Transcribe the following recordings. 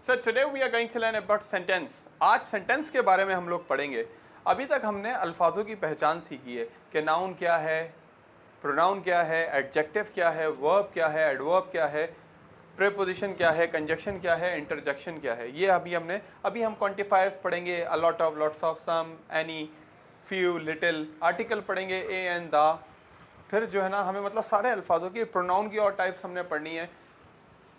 So today we are going to learn about sentence. आज sentence के बारे में हम लोग पढ़ेंगे। अभी तक हमने अल्फाजों की पहचान सीखी है कि नाउन क्या है, प्रोनाउन क्या है, एडजेक्टिव क्या है, वर्ब क्या है, एडवर्ब क्या है, प्रीपोजिशन क्या है, कंजक्शन क्या है, इंटरजेक्शन क्या है। ये अभी हम क्वांटिफायर्स पढ़ेंगे, a lot of, lots of, some, any, few, little, article पढ़ेंगे ए एंड द। फिर जो है ना हमें मतलब सारे अल्फाजों की प्रोनाउन की और टाइप्स हमने पढ़नी है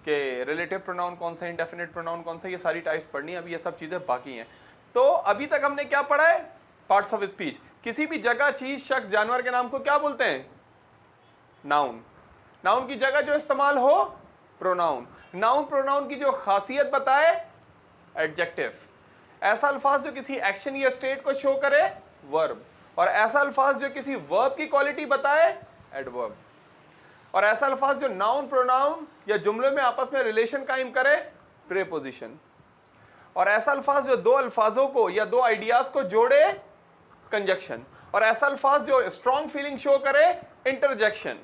कि रिलेटिव प्रोनाउन कौन सा, इंडेफिनिट प्रोनाउन कौन सा, ये सारी टाइप्स पढ़नी है। अभी ये सब चीज़ें बाकी हैं। तो अभी तक हमने क्या पढ़ा है? Parts of speech. किसी भी जगह, चीज, शख्स, जानवर के नाम को क्या बोलते हैं? नाउन। नाउन की जगह जो इस्तेमाल हो, प्रोनाउन। नाउन प्रोनाउन की जो खासियत बताए, एडजेक्टिव। ऐसा अल्फाज जो किसी एक्शन या स्टेट को शो करे, वर्ब। और ऐसा अल्फाज जो किसी वर्ब की क्वालिटी बताए, एडवर्ब। और ऐसा अल्फाज जो नाउन प्रोनाउन या जुमले में आपस में रिलेशन कायम करे, प्रीपोजिशन। और ऐसा अल्फाज जो दो अल्फाजों को या दो आइडियाज को जोड़े, कंजक्शन। और ऐसा अल्फाज जो स्ट्रॉन्ग फीलिंग शो करे, इंटरजेक्शन।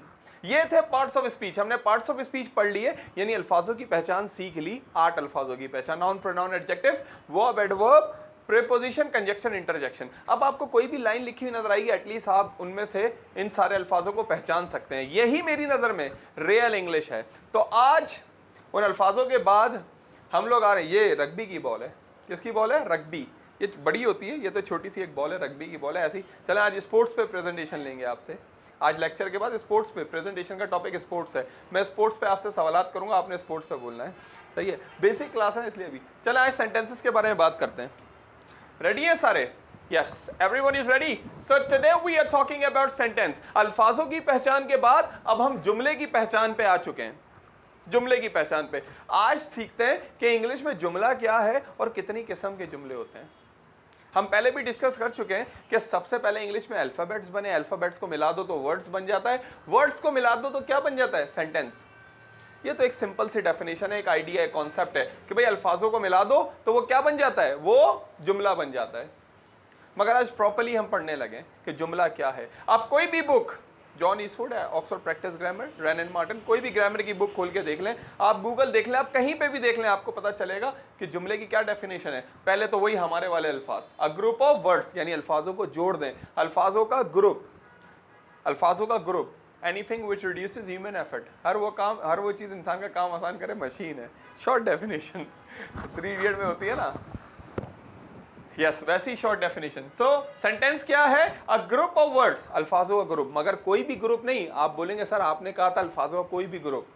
ये थे पार्ट्स ऑफ स्पीच। हमने पार्ट्स ऑफ स्पीच पढ़ लिए, यानी अल्फाजों की पहचान सीख ली। 8 अल्फाजों की पहचान, noun pronoun adjective verb adverb preposition conjunction interjection. अब आपको कोई भी लाइन लिखी हुई नजर आएगी, एटलीस्ट आप उनमें से इन सारे अल्फाजों को पहचान सकते हैं। यही मेरी नजर में रियल इंग्लिश है। तो आज उन अल्फाजों के बाद हम लोग आ रहे हैं। ये रग्बी की बॉल है। किसकी बॉल है? रग्बी। ये बड़ी होती है, ये तो छोटी सी एक बॉल है, रग्बी की बॉल है ऐसी। चलें आज स्पोर्ट्स पे प्रेजेंटेशन लेंगे आपसे। आज लेक्चर के बाद स्पोर्ट्स पे प्रेजेंटेशन का टॉपिक स्पोर्ट्स है। मैं स्पोर्ट्स पे आपसे सवालात करूंगा, आपने स्पोर्ट्स पे बोलना है। सही है, बेसिक क्लास है इसलिए भी। चलें आज सेंटेंसेस के बारे में बात करते हैं। रेडी है सारे? Yes, everyone is ready. So today we are talking about sentence. अल्फाजों की पहचान के बाद अब हम जुमले की पहचान पे आ चुके हैं। जुमले की पहचान पे आज सीखते हैं कि इंग्लिश में जुमला क्या है और कितनी किस्म के जुमले होते हैं। हम पहले भी डिस्कस कर चुके हैं कि सबसे पहले इंग्लिश में अल्फाबेट्स बने, अल्फाबेट्स को मिला दो तो वर्ड्स बन जाता है, वर्ड्स को मिला दो तो क्या बन जाता है? सेंटेंस। ये तो एक सिंपल सी डेफिनेशन है, एक आइडिया है, कॉन्सेप्ट है कि भाई अल्फाजों को मिला दो तो वो क्या बन जाता है? वो जुमला बन जाता है। मगर आज प्रॉपर्ली हम पढ़ने लगे कि जुमला क्या है। आप कोई भी बुक, जॉन ईस्टवुड है, Oxford practice grammar, Wren and Martin, कोई भी ग्रामर की बुक खोल के देख लें, आप गूगल देख लें, आप कहीं पे भी देख लें, आपको पता चलेगा कि जुमले की क्या डेफिनेशन है। पहले तो वही हमारे वाले अल्फाज, अ ग्रुप ऑफ वर्ड्स, यानी अल्फाजों को जोड़ दें, अल्फाजों का ग्रुप, अल्फाजों का group. Anything which reduces human effort, हर वो चीज इंसान का काम आसान करे, मशीन है। शॉर्ट डेफिनेशन 3 इडियट में होती है ना, यस वैसी शॉर्ट डेफिनेशन। सो सेंटेंस क्या है? अ ग्रुप ऑफ वर्ड्स, अल्फाजों का ग्रुप। मगर कोई भी ग्रुप नहीं। आप बोलेंगे सर आपने कहा था अल्फाजों का कोई भी ग्रुप।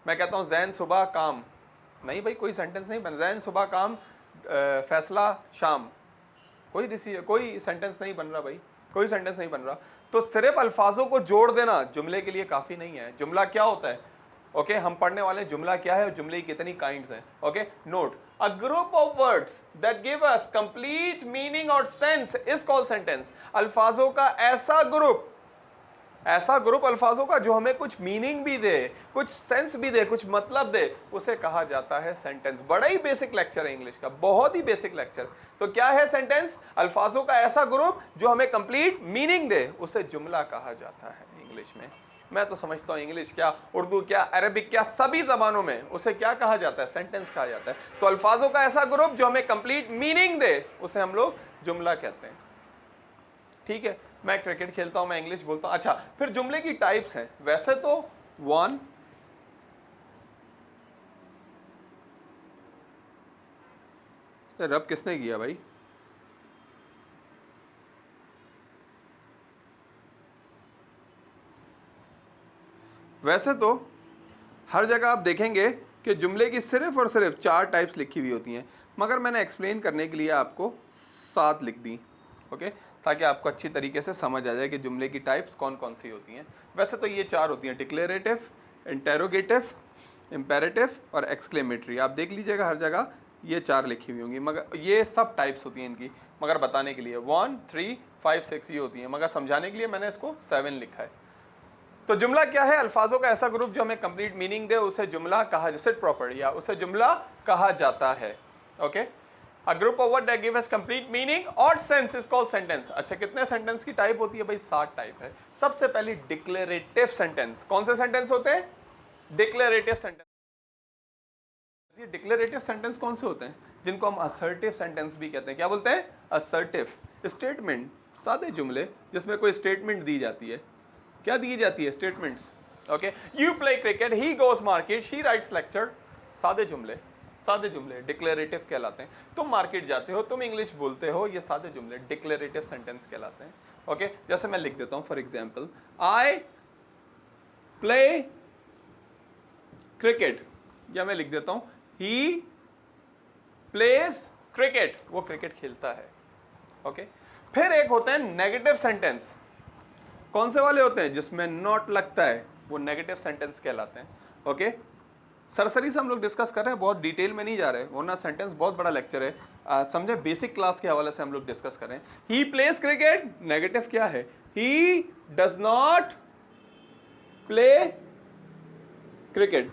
मैं कहता हूँ जैन सुबह काम, नहीं भाई कोई सेंटेंस नहीं बन। जैन सुबह काम, फैसला शाम, कोई सेंटेंस नहीं बन रहा भाई, कोई सेंटेंस नहीं बन रहा। तो सिर्फ अल्फाजों को जोड़ देना जुमले के लिए काफी नहीं है। जुमला क्या होता है? ओके हम पढ़ने वाले हैं जुमला क्या है और जुमले की कितनी काइंड्स हैं। Okay note, a group of words that give us complete meaning और सेंस इज कॉल्ड सेंटेंस। अल्फाजों का ऐसा ग्रुप अल्फाजों का जो हमें कुछ मीनिंग भी दे, कुछ सेंस भी दे, कुछ मतलब दे, उसे कहा जाता है सेंटेंस। बड़ा ही बेसिक लेक्चर है इंग्लिश का, बहुत ही बेसिक लेक्चर। तो क्या है सेंटेंस? अल्फाजों का ऐसा ग्रुप जो हमें कंप्लीट मीनिंग दे, उसे जुमला कहा जाता है इंग्लिश में। मैं तो समझता हूँ इंग्लिश क्या, उर्दू क्या, अरबिक क्या, सभी जबानों में उसे क्या कहा जाता है? सेंटेंस कहा जाता है। तो अल्फाजों का ऐसा ग्रुप जो हमें कंप्लीट मीनिंग दे, उसे हम लोग जुमला कहते हैं। ठीक है, मैं क्रिकेट खेलता हूं, मैं इंग्लिश बोलता हूं। अच्छा, फिर जुमले की टाइप्स हैं। वैसे तो 1, रब किसने किया भाई? वैसे तो हर जगह आप देखेंगे कि जुमले की सिर्फ और सिर्फ 4 टाइप्स लिखी हुई होती हैं, मगर मैंने एक्सप्लेन करने के लिए आपको 7 लिख दी। ओके, ताकि आपको अच्छी तरीके से समझ आ जाए कि जुमले की टाइप्स कौन कौन सी होती हैं। वैसे तो ये 4 होती हैं, डिक्लेरेटिव, इंटेरोगेटिव, इम्पेरेटिव और एक्सक्लेमेटरी। आप देख लीजिएगा हर जगह ये 4 लिखी हुई होंगी, मगर ये सब टाइप्स होती हैं इनकी। मगर बताने के लिए 1, 3, 5, 6 ये होती हैं, मगर समझाने के लिए मैंने इसको 7 लिखा है। तो जुमला क्या है? अल्फाजों का ऐसा ग्रुप जो हमें कंप्लीट मीनिंग दे, उसे जुमला कहा, सिट प्रॉपर या उसे जुमला कहा जाता है। Okay, a group of word that give us complete meaning और सेंस इज कॉल्ड सेंटेंस। अच्छा, कितने सेंटेंस की टाइप होती है भाई? 7 टाइप है। सबसे पहली डिक्लेरेटिव सेंटेंस। कौन से सेंटेंस होते हैं? Declarative sentence. ये डिक्लेरेटिव सेंटेंस कौन से होते हैं? जिनको हम असर्टिव सेंटेंस भी कहते हैं। क्या बोलते हैं? असर्टिव स्टेटमेंट, सादे जुमले जिसमें कोई स्टेटमेंट दी जाती है। क्या दी जाती है? Statements. Okay, you play cricket, he goes market, she writes lecture. सादे जुमले, सादे जुमले डिक्लेरेटिव कहलाते हैं। तुम मार्केट जाते हो, तुम इंग्लिश बोलते हो, ये सादे जुमले डिक्लेरेटिव सेंटेंस कहलाते हैं। ओके, जैसे मैं लिख देता हूं for example, I play cricket, या मैं लिख देता हूं ही प्लेज क्रिकेट, वो क्रिकेट खेलता है। ओके, फिर एक होते हैं नेगेटिव सेंटेंस। कौन से वाले होते हैं? जिसमें नॉट लगता है, वो नेगेटिव सेंटेंस कहलाते हैं। ओके, सरसरी से हम लोग डिस्कस कर रहे हैं, बहुत डिटेल में नहीं जा रहे, वरना सेंटेंस बहुत बड़ा लेक्चर है। समझे, बेसिक क्लास के हवाले से हम लोग डिस्कस कर रहे हैं। ही प्लेज क्रिकेट, नेगेटिव क्या है? He does not play cricket.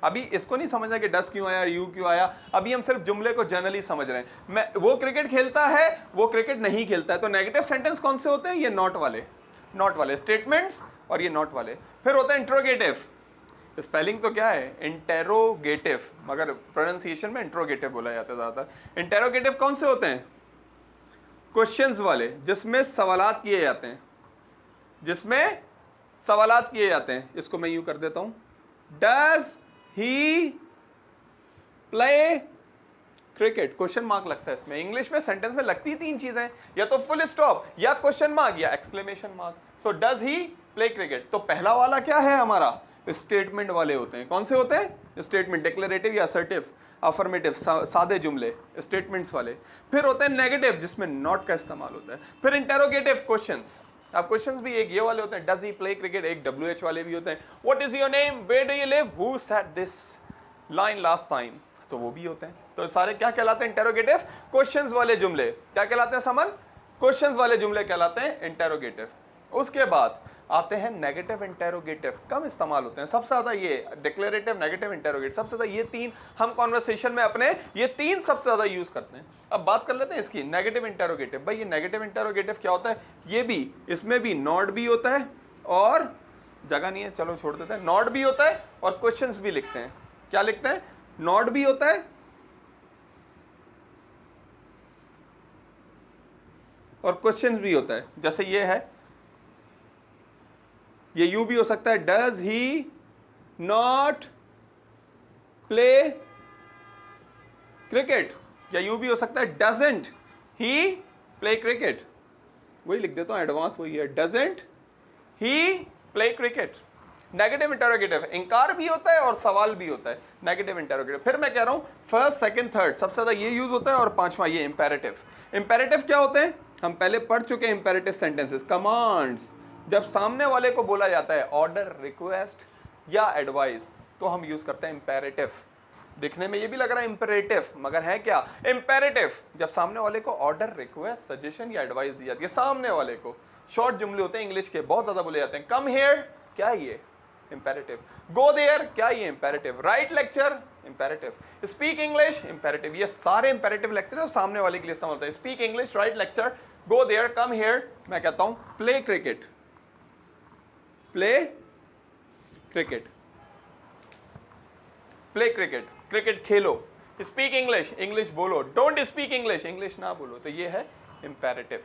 अभी इसको नहीं समझना कि डस क्यों आया, यू क्यों आया, अभी हम सिर्फ जुमले को जनरली समझ रहे हैं। मैं वो क्रिकेट खेलता है, वो क्रिकेट नहीं खेलता है। तो नेगेटिव सेंटेंस कौन से होते हैं? ये नॉट वाले, नॉट वाले स्टेटमेंट्स, और ये नॉट वाले। फिर होता है इंट्रोगेटिव। स्पेलिंग तो क्या है? इंटेरोगेटिव, मगर प्रोनाउंसिएशन में इंट्रोगेटिव बोला जाता है ज्यादातर। इंटेरोगेटिव कौन से होते हैं? क्वेश्चंस वाले, जिसमें सवालात किए जाते हैं, जिसमें सवालात किए जाते हैं। इसको मैं यूं कर देता हूं, does he play cricket, question mark लगता है इसमें। इंग्लिश में सेंटेंस में लगती तीन चीजें, या तो फुल स्टॉप, या क्वेश्चन मार्क, या exclamation mark. So does he play cricket, तो पहला वाला क्या है हमारा? स्टेटमेंट वाले होते हैं। कौन से होते हैं? स्टेटमेंट, डिक्लेरेटिव या असर्टिव, अफर्मेटिव, सादे जुमले, स्टेटमेंट्स वाले। फिर होते हैं नेगेटिव, जिसमें नॉट का इस्तेमाल होता है। फिर इंटेरोगेटिव, क्वेश्चंस। अब क्वेश्चंस भी एक ये वाले होते हैं, डज ही प्ले क्रिकेट, एक WH वाले भी होते हैं, what is your name, where do you live, who said this line last time, तो वो भी होते हैं। तो सारे क्या कहलाते हैं? इंटेरोगेटिव, क्वेश्चंस वाले जुमले। क्या कहलाते हैं समन? क्वेश्चंस वाले जुमले कहलाते हैं इंटेरोगेटिव। उसके बाद आते हैं नेगेटिव इंटेरोगेटिव, कम इस्तेमाल होते हैं। सबसे ज्यादा ये डिक्लेरेटिव, नेगेटिव, इंटेरोगेटिव, सबसे ज्यादा ये तीन हम कॉन्वर्सेशन में अपने ये तीन सबसे ज्यादा यूज करते हैं। अब बात कर लेते हैं इसकी नेगेटिव इंटेरोगेटिव। भाई ये नेगेटिव इंटेरोगेटिव क्या होता है? ये भी, इसमें भी नॉट भी होता है, और जगह नहीं है चलो छोड़ देते हैं, नॉट भी होता है और क्वेश्चंस भी लिखते हैं। क्या लिखते हैं? नॉट भी होता है और क्वेश्चंस भी होता है। जैसे ये है, ये यू भी हो सकता है, does he not play cricket, या यू भी हो सकता है, डजंट ही प्ले क्रिकेट। वही लिख देता हूं एडवांस, वही है, doesn't he play cricket. Negative interrogative इंकार भी होता है और सवाल भी होता है, नेगेटिव इंटेरोगेटिव। फिर मैं कह रहा हूं फर्स्ट, सेकंड, थर्ड सबसे ज्यादा ये यूज होता है, और पांचवा ये इंपेरेटिव। इंपेरेटिव क्या होते हैं? हम पहले पढ़ चुके हैं इंपेरेटिव सेंटेंसेस, कमांड्स। जब सामने वाले को बोला जाता है ऑर्डर, रिक्वेस्ट या एडवाइस, तो हम यूज करते हैं इंपेरेटिव। दिखने में ये भी लग रहा है इंपेरेटिव, मगर है क्या? इंपेरेटिव। जब सामने वाले को ऑर्डर, रिक्वेस्ट, सजेशन या एडवाइस दी जाती है, सामने वाले को। शॉर्ट जुमले होते हैं इंग्लिश के, बहुत ज्यादा बोले जाते हैं। कम हियर, क्या ये? इंपेरेटिव। गो देयर, क्या ये? Imperative. Right lecture, imperative. Speak English, imperative. ये सारे इंपेरेटिव लेक्चर सामने वाले के लिए इस्तेमाल होता है। Speak English, write lecture, go there, come here. मैं कहता हूं play cricket, play cricket, play cricket, cricket खेलो। स्पीक इंग्लिश, इंग्लिश बोलो। डोंट स्पीक इंग्लिश, इंग्लिश ना बोलो। तो ये है इंपेरेटिव।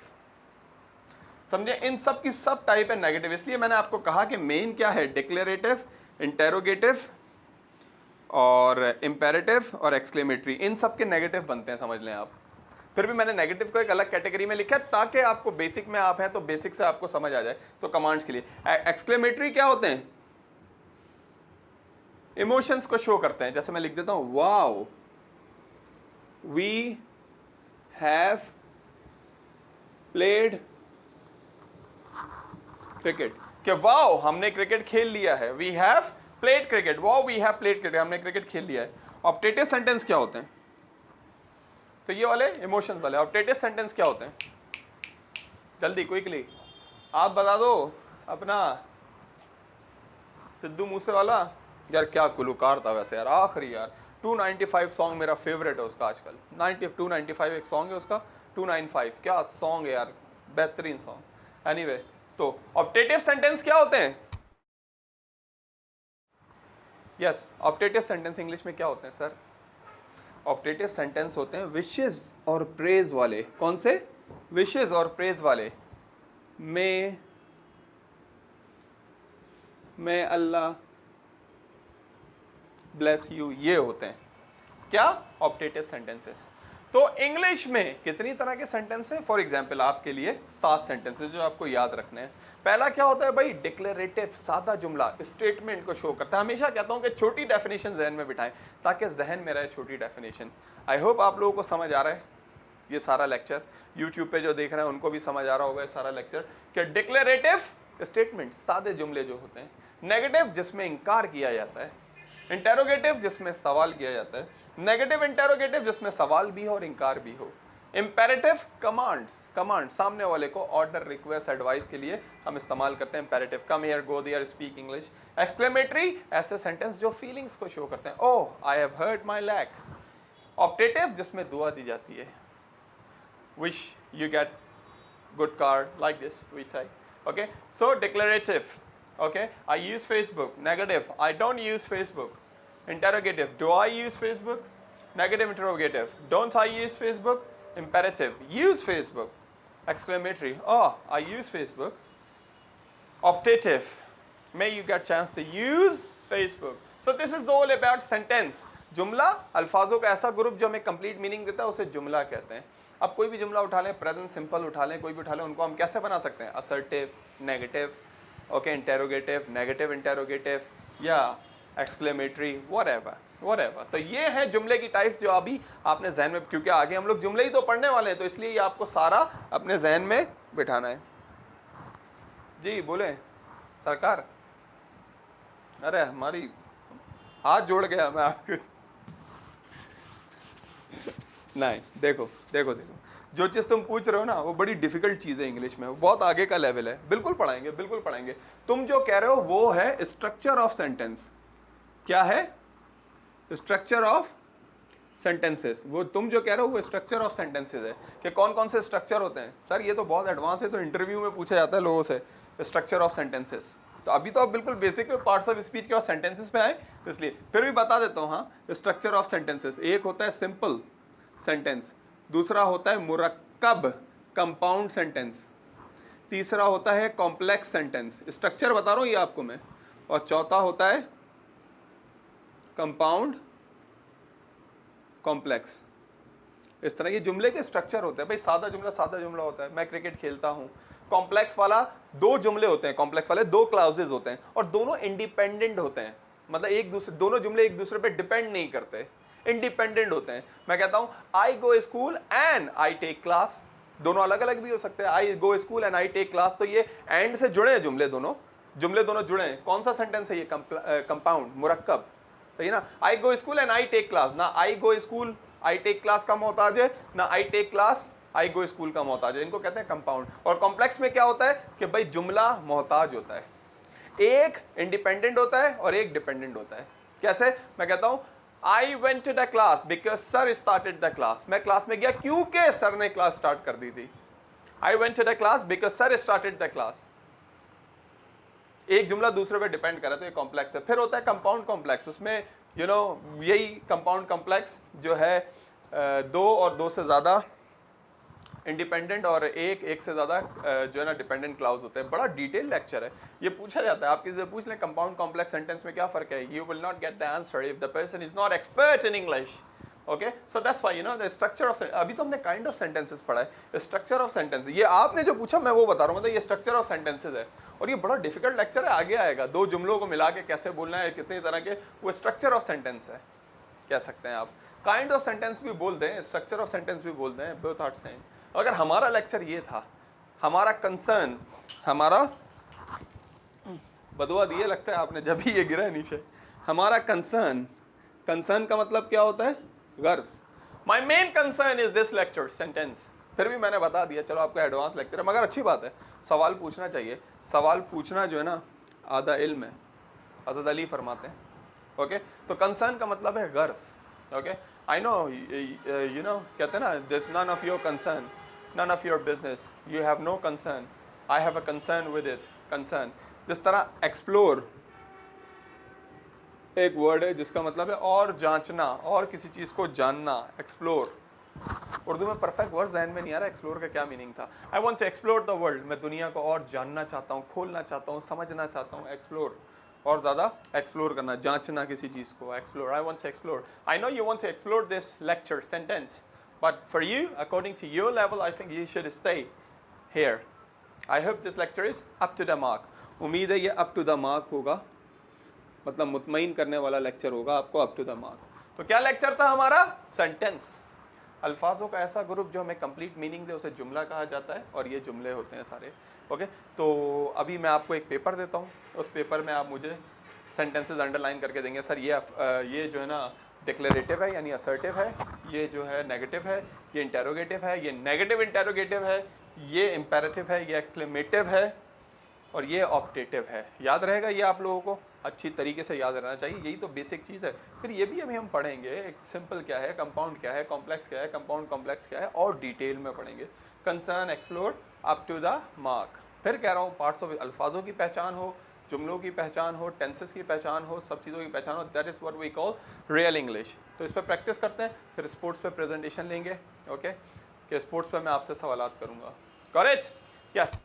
समझे? इन सब की सब टाइप है नेगेटिव। इसलिए मैंने आपको कहा कि मेन क्या है? डिक्लेरेटिव, इंटेरोगेटिव और इंपेरेटिव और एक्सक्लेमेटरी। इन सब के नेगेटिव बनते हैं, समझ लें आप। फिर भी मैंने नेगेटिव को एक अलग कैटेगरी में लिखा है, ताकि आपको बेसिक में आप हैं तो बेसिक से आपको समझ आ जाए। तो कमांड्स के लिए एक्सक्लेमेटरी क्या होते हैं? इमोशंस को शो करते हैं। जैसे मैं लिख देता हूं, wow we have played cricket, कि वाओ हमने क्रिकेट खेल लिया है। We have played cricket, wow we have played cricket, हमने क्रिकेट खेल लिया है। ऑप्टेटिव सेंटेंस क्या होते हैं? तो ये वाले इमोशंस वाले। ऑप्टेटिव सेंटेंस क्या होते हैं? जल्दी क्विकली आप बता दो। अपना सिद्धू मूसे वाला, यार क्या गुलकार था वैसे यार, आखिरी यार 295 सॉन्ग मेरा फेवरेट है उसका आजकल। 295 एक सॉन्ग है उसका, 295 क्या सॉन्ग है यार, बेहतरीन सॉन्ग। एनीवे, तो ऑप्टेटिव सेंटेंस क्या होते हैं? यस, ऑप्टेटिव सेंटेंस इंग्लिश में क्या होते हैं सर? ऑप्टेटिव सेंटेंस होते हैं विशेस और प्रेज वाले। कौन से? विशेस और प्रेज वाले। मैं अल्लाह ब्लेस यू, ये होते हैं क्या? Optative sentences. तो इंग्लिश में कितनी तरह के सेंटेंस हैं? फॉर एग्जाम्पल आपके लिए 7 सेंटेंसेस जो आपको याद रखने हैं। पहला क्या होता है भाई? डिक्लेरेटिव, सादा जुमला, स्टेटमेंट को शो करता है। हमेशा कहता हूं कि छोटी डेफिनेशन जहन में बिठाएं ताकि जहन में रहे छोटी डेफिनेशन। आई होप आप लोगों को समझ आ रहा है ये सारा लेक्चर। यूट्यूब पे जो देख रहे हैं उनको भी समझ आ रहा होगा ये सारा लेक्चर कि डिक्लेरेटिव स्टेटमेंट सादे जुमले जो होते हैं, नेगेटिव जिसमें इंकार किया जाता है, इंटेरोगेटिव जिसमें सवाल किया जाता है, नेगेटिव इंटेरोगेटिव जिसमें सवाल भी हो और इंकार भी हो, इंपेरेटिव कमांड सामने वाले को ऑर्डर, रिक्वेस्ट, एडवाइस के लिए हम इस्तेमाल करते हैं imperative, come here, go there, speak English. Exclamatory ऐसे सेंटेंस जो फीलिंग्स को शो करते हैं, oh I have hurt my leg. Optative जिसमें दुआ दी जाती है, wish you get good card like this we say. Okay, so declarative, okay, I use Facebook. Negative, I don't use Facebook. Interrogative, do I use Facebook? Negative interrogative, don't I use Facebook? Imperative, use Facebook. Exclamatory, oh I use Facebook. Optative, may you get chance to use Facebook. So this is all about sentence. जुमला अल्फाजों का ऐसा group जो हमें complete meaning देता है उसे जुमला कहते हैं। अब कोई भी जुमला उठा लें, प्रेजेंट सिंपल उठा लें, कोई भी उठा लें, उनको हम कैसे बना सकते हैं? Assertive, negative, okay, interrogative, negative interrogative या एक्सक्लेमेटरी, व्हाटएवर। तो ये है जुमले की टाइप्स जो अभी आपने जहन में, क्योंकि आगे हम लोग जुमले ही तो पढ़ने वाले हैं तो इसलिए ये आपको सारा अपने जहन में बिठाना है। जी बोले सरकार। अरे हमारी हाथ जोड़ गया मैं आपको। नहीं, देखो जो चीज़ तुम पूछ रहे हो ना वो बड़ी डिफिकल्ट चीज़ है इंग्लिश में, वो बहुत आगे का लेवल है। बिल्कुल पढ़ाएंगे। तुम जो कह रहे हो वो है स्ट्रक्चर ऑफ सेंटेंस। क्या है? Structure of sentences. वो तुम जो कह रहे हो वो स्ट्रक्चर ऑफ सेंटेंसेस है कि कौन कौन से स्ट्रक्चर होते हैं। सर ये तो बहुत एडवांस है, तो इंटरव्यू में पूछा जाता है लोगों से स्ट्रक्चर ऑफ सेंटेंसेस। तो अभी तो आप बिल्कुल बेसिक पार्ट्स ऑफ स्पीच के बाद सेंटेंसेस पे आए, इसलिए फिर भी बता देता हूँ। हाँ, स्ट्रक्चर ऑफ सेंटेंसेस, एक होता है सिंपल सेंटेंस, दूसरा होता है मुरक्कब कंपाउंड सेंटेंस, तीसरा होता है कॉम्प्लेक्स सेंटेंस। स्ट्रक्चर बता रहा हूँ ये आपको मैं। और चौथा होता है कंपाउंड कॉम्प्लेक्स। इस तरह के जुमले के स्ट्रक्चर होते हैं भाई। सादा जुमला होता है, मैं क्रिकेट खेलता हूँ। कॉम्प्लेक्स वाला 2 जुमले होते हैं, कॉम्प्लेक्स वाले 2 क्लाउजेज होते हैं और दोनों इंडिपेंडेंट होते हैं, मतलब दोनों जुमले एक दूसरे पे डिपेंड नहीं करते, इंडिपेंडेंट होते हैं। मैं कहता हूं I go school and I take class, दोनों अलग अलग भी हो सकते हैं। I go school and I take class, तो ये एंड से जुड़े हैं जुमले दोनों जुड़े हैं। कौन सा सेंटेंस है ये? कंपाउंड, मुरक्कब, सही ना। I go school and I take class, ना I go school I take class का मोहताज है, ना I take class I go school का मोहताज है। इनको कहते हैं कंपाउंड। और कॉम्प्लेक्स में क्या होता है कि भाई जुमला मोहताज होता है, एक इंडिपेंडेंट होता है और एक डिपेंडेंट होता है। कैसे? मैं कहता हूं I went to the class because sir started the class. मैं क्लास में गया क्योंकि सर ने क्लास स्टार्ट कर दी थी। I went to the class because sir started the class. एक जुमला दूसरे पे डिपेंड करे तो ये कॉम्प्लेक्स है। फिर होता है कंपाउंड कॉम्प्लेक्स, उसमें यही कंपाउंड कॉम्प्लेक्स जो है 2 और 2 से ज़्यादा इंडिपेंडेंट और एक से ज़्यादा जो है ना डिपेंडेंट क्लाउज होते हैं। बड़ा डिटेल लेक्चर है, ये पूछा जाता है। आप किसी से पूछ लें कंपाउंड कॉम्प्लेक्स सेंटेंस में क्या फ़र्क है, you will not get the answer if the person is not expert in English. Okay, so that's why the structure of, अभी तो हमने काइंड ऑफ सेंटेंसेस पढ़ा है, स्ट्रक्चर ऑफ सेंटेंस। ये आपने जो पूछा मैं वो बता रहा हूँ, मतलब ये स्ट्रक्चर ऑफ सेंटेंसेस है और ये बड़ा डिफिकल्ट लेक्चर है, आगे आएगा। 2 जुमलों को मिला के कैसे बोलना है, कितनी तरह के, वो स्ट्रक्चर ऑफ सेंटेंस है, कह सकते हैं आप। काइंड ऑफ सेंटेंस भी बोलते हैं, स्ट्रक्चर ऑफ सेंटेंस भी बोलते हैं, बोथ आर सेम। अगर हमारा लेक्चर ये था, हमारा कंसर्न, हमारा बदुआ दिए लगता है आपने जब भी ये गिरा है नीचे, हमारा कंसर्न का मतलब क्या होता है? गर्ज। My main concern is this lecture sentence. फिर भी मैंने बता दिया, चलो आपका एडवांस लेक्चर है, मगर अच्छी बात है, सवाल पूछना चाहिए। सवाल पूछना जो है ना आधा इल्म है, हज़रत अली फरमाते हैं। ओके, तो कंसर्न का मतलब है गर्ज। ओके, आई नो, कहते हैं ना, this none of your concern, none of your business, you have no concern, I have a concern with it, concern। जिस तरह explore, एक वर्ड है जिसका मतलब है और जांचना, और किसी चीज़ को जानना, एक्सप्लोर। उर्दू में परफेक्ट वर्ड जहन में नहीं आ रहा एक्सप्लोर का क्या मीनिंग था। I want to explore the world, मैं दुनिया को और जानना चाहता हूँ, खोलना चाहता हूँ, समझना चाहता हूँ। एक्सप्लोर, और ज़्यादा एक्सप्लोर करना, जांचना किसी चीज़ को, explore. I want to explore. I know you want to explore this lecture sentence, but for you according to your level I think you should stay here. I hope this lecture is up to the mark. उम्मीद है ये up to the mark होगा, मतलब मुतमईन करने वाला lecture होगा आपको, up to the mark. तो क्या लेक्चर था हमारा? सेंटेंस, अल्फाजों का ऐसा ग्रुप जो हमें कंप्लीट मीनिंग दे उसे जुमला कहा जाता है, और ये जुमले होते हैं सारे। ओके, तो अभी मैं आपको एक पेपर देता हूँ, उस पेपर में आप मुझे सेंटेंसेस अंडरलाइन करके देंगे। सर ये जो है ना डिक्लेरेटिव है यानी असर्टिव है, ये जो है नेगेटिव है, ये इंटेरोगेटिव है, ये नेगेटिव इंटेरोगेटिव है, ये इम्पेरेटिव है, ये एक्सक्लेमेटिव है, और ये ऑप्टेटिव है। याद रहेगा ये आप लोगों को, अच्छी तरीके से याद रहना चाहिए, यही तो बेसिक चीज़ है। फिर ये भी अभी हम पढ़ेंगे, एक सिंपल क्या है, कंपाउंड क्या है, कॉम्प्लेक्स क्या है, कंपाउंड कॉम्प्लेक्स क्या है, और डिटेल में पढ़ेंगे। Concern explore up to the mark. फिर कह रहा हूँ पार्ट्स ऑफ अल्फाजों की पहचान हो, जुमलों की पहचान हो, टेंसेस की पहचान हो, सब चीज़ों की पहचान हो, that is what we call real English. तो इस पर प्रैक्टिस करते हैं, फिर स्पोर्ट्स पे प्रेजेंटेशन लेंगे। ओके, कि स्पोर्ट्स पे मैं आपसे सवाल करूँगा। करेक्ट? यस।